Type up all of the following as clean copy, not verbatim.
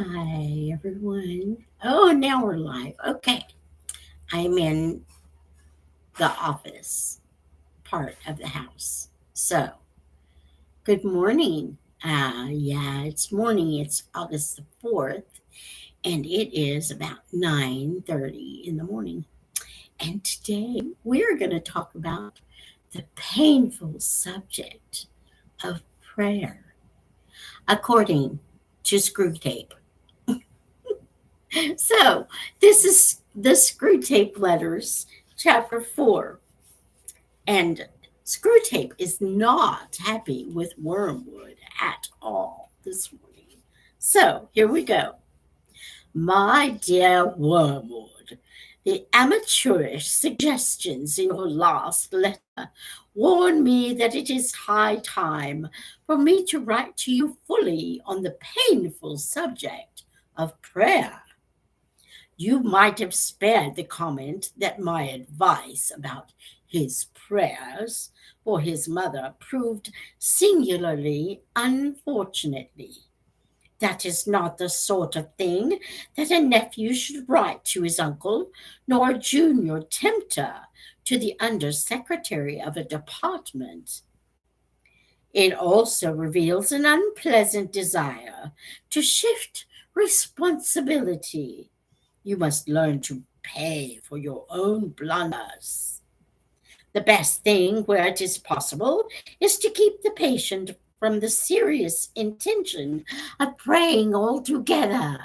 Hi, everyone. Oh, now we're live. Okay. I'm in the office part of the house. So, good morning. Yeah, it's morning. It's August the 4th, and it is about 9:30 in the morning. And today we're going to talk about the painful subject of prayer, according to Screwtape. So, this is the Screwtape letters, chapter 4. And Screwtape is not happy with wormwood at all this morning. So, here we go. My dear Wormwood, the amateurish suggestions in your last letter warn me that it is high time for me to write to you fully on the painful subject of prayer. You might have spared the comment that my advice about his prayers for his mother proved singularly unfortunately. That is not the sort of thing that a nephew should write to his uncle, nor a junior tempter to the undersecretary of a department. It also reveals an unpleasant desire to shift responsibility. You must learn to pay for your own blunders. The best thing, where it is possible, is to keep the patient from the serious intention of praying altogether.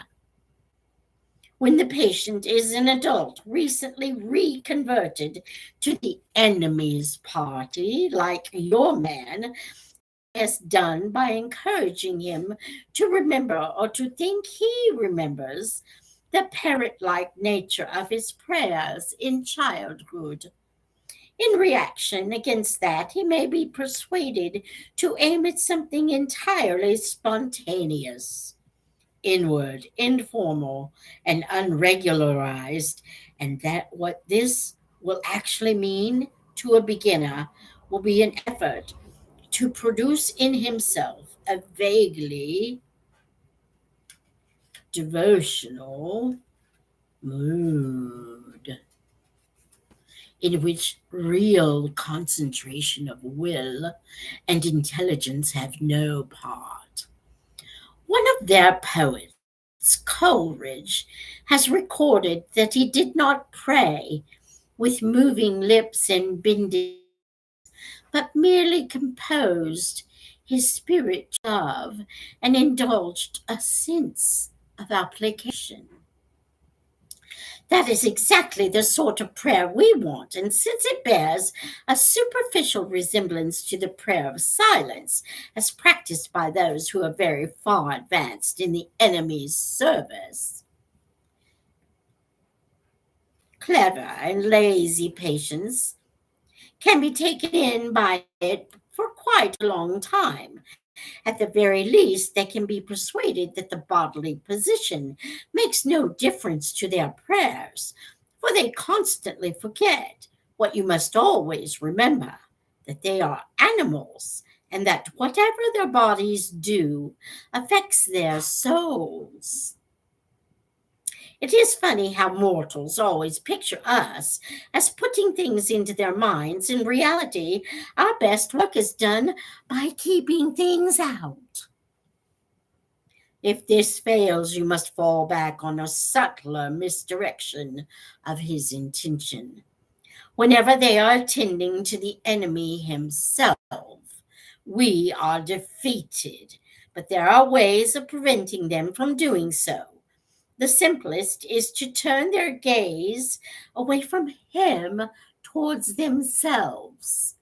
When the patient is an adult recently reconverted to the enemy's party, like your man has done by encouraging him to remember or to think he remembers the parrot like nature of his prayers in childhood. In reaction against that, he may be persuaded to aim at something entirely spontaneous, inward, informal, and unregularized, and that what this will actually mean to a beginner will be an effort to produce in himself a vaguely devotional mood in which real concentration of will and intelligence have no part. One of their poets, Coleridge, has recorded that he did not pray with moving lips and bending knees, but merely composed his spirit to love and indulged a sense of application. That is exactly the sort of prayer we want, and since it bears a superficial resemblance to the prayer of silence, as practiced by those who are very far advanced in the enemy's service, clever and lazy patients can be taken in by it for quite a long time. At the very least, they can be persuaded that the bodily position makes no difference to their prayers, for they constantly forget what you must always remember, that they are animals, and that whatever their bodies do affects their souls. It is funny how mortals always picture us as putting things into their minds. In reality, our best work is done by keeping things out. If this fails, you must fall back on a subtler misdirection of his intention. Whenever they are attending to the enemy himself, we are defeated, but there are ways of preventing them from doing so. The simplest is to turn their gaze away from him towards themselves.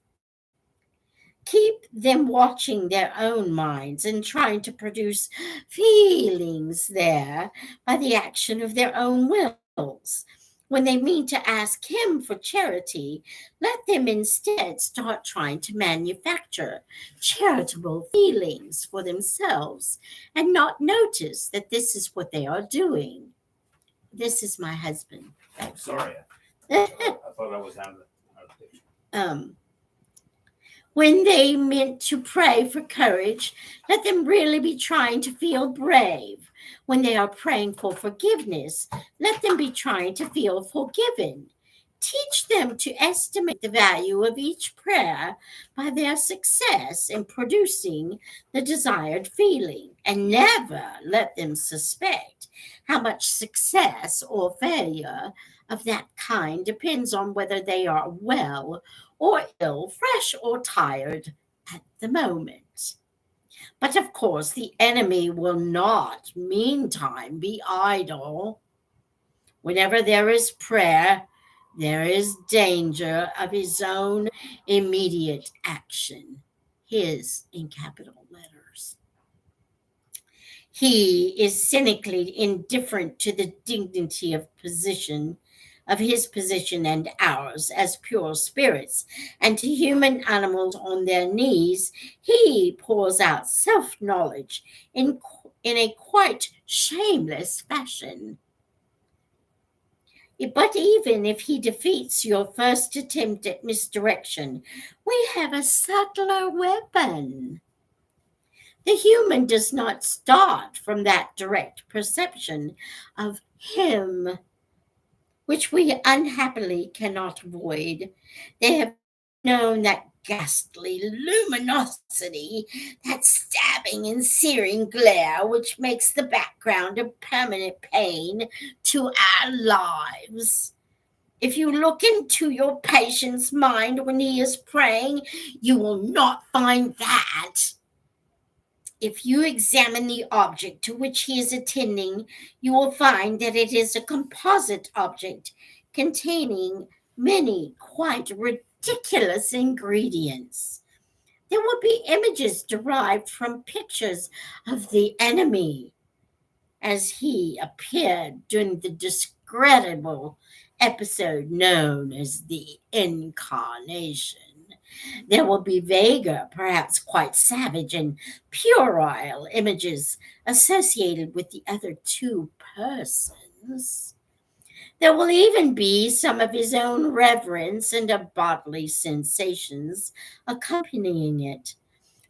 Keep them watching their own minds and trying to produce feelings there by the action of their own wills. When they mean to ask him for charity, let them instead start trying to manufacture charitable feelings for themselves and not notice that this is what they are doing. This is my husband. Sorry. I thought I was having a picture. Um, When they meant to pray for courage, let them really be trying to feel brave. When they are praying for forgiveness, let them be trying to feel forgiven. Teach them to estimate the value of each prayer by their success in producing the desired feeling, and never let them suspect how much success or failure of that kind depends on whether they are well or ill, fresh or tired at the moment. But of course, the enemy will not, meantime, be idle. Whenever there is prayer, there is danger of his own immediate action. His in capital letters. He is cynically indifferent to the dignity of his position and ours as pure spirits, and to human animals on their knees, he pours out self-knowledge in a quite shameless fashion. But even if he defeats your first attempt at misdirection, we have a subtler weapon. The human does not start from that direct perception of him, which we unhappily cannot avoid. They have known that ghastly luminosity, that stabbing and searing glare which makes the background of permanent pain to our lives. If you look into your patient's mind when he is praying, you will not find that. If you examine the object to which he is attending, you will find that it is a composite object containing many quite ridiculous ingredients. There will be images derived from pictures of the enemy as he appeared during the discreditable episode known as the Incarnation. There will be vaguer, perhaps quite savage and puerile images associated with the other two persons. There will even be some of his own reverence and of bodily sensations accompanying it,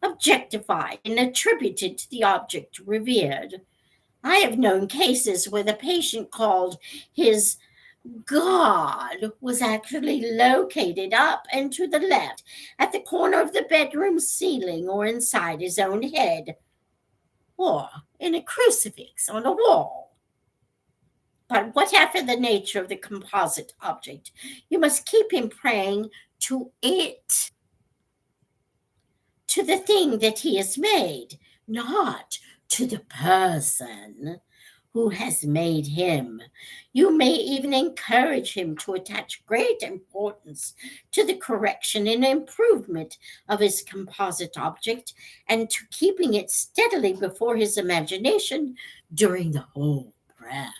objectified and attributed to the object revered. I have known cases where the patient called his God was actually located up and to the left at the corner of the bedroom ceiling or inside his own head or in a crucifix on a wall. But whatever the nature of the composite object, you must keep him praying to it, to the thing that he has made, not to the person who has made him. You may even encourage him to attach great importance to the correction and improvement of his composite object and to keeping it steadily before his imagination during the whole prayer.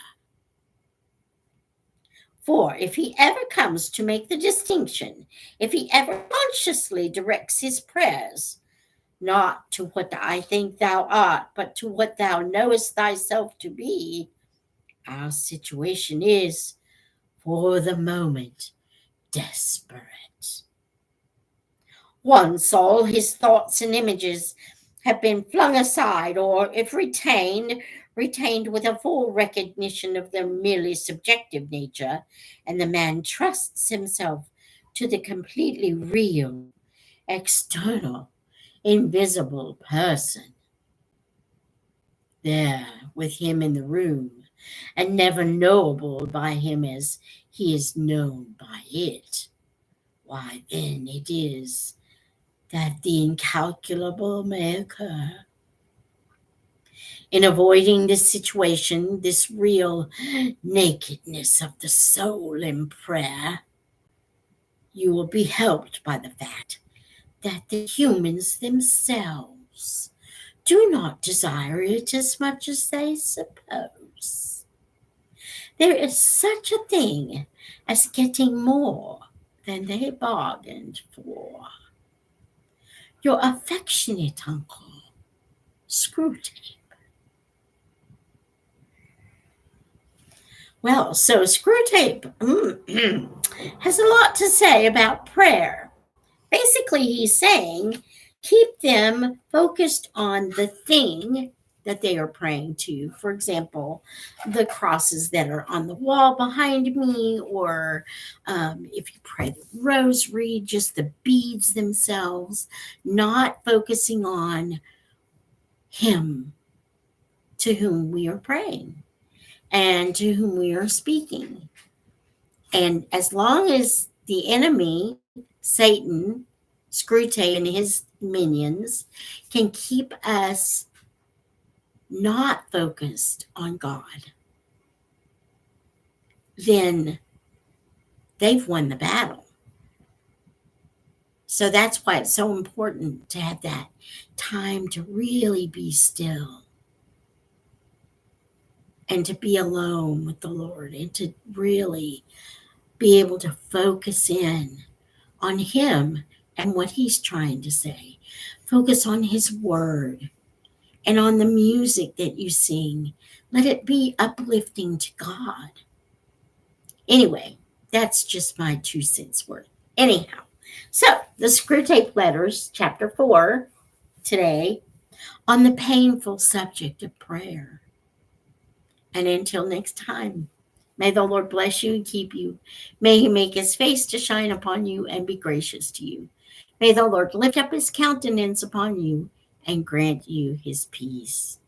For if he ever comes to make the distinction, if he ever consciously directs his prayers, not to what I think thou art, but to what thou knowest thyself to be, our situation is, for the moment, desperate. Once all his thoughts and images have been flung aside, or if retained with a full recognition of their merely subjective nature, and the man trusts himself to the completely real, external, invisible person there with him in the room, and never knowable by him as he is known by it, why then it is that the incalculable may occur. In avoiding this situation, this real nakedness of the soul in prayer, you will be helped by the fact that the humans themselves do not desire it as much as they suppose. There is such a thing as getting more than they bargained for. Your affectionate uncle, Screwtape. Well, so Screwtape has a lot to say about prayer. Basically, he's saying keep them focused on the thing that they are praying to. For example, the crosses that are on the wall behind me, or if you pray the rosary, just the beads themselves, not focusing on him to whom we are praying and to whom we are speaking. And as long as the enemy, Satan, Screwtape, and his minions can keep us not focused on God, then they've won the battle. So that's why it's so important to have that time to really be still and to be alone with the Lord and to really be able to focus in on him and what he's trying to say. Focus on his word and on the music that you sing. Let it be uplifting to God. Anyway, that's just my 2 cents worth. Anyhow, so the Screwtape Letters, chapter 4, today, on the painful subject of prayer. And until next time, may the Lord bless you and keep you. May he make his face to shine upon you and be gracious to you. May the Lord lift up his countenance upon you and grant you his peace.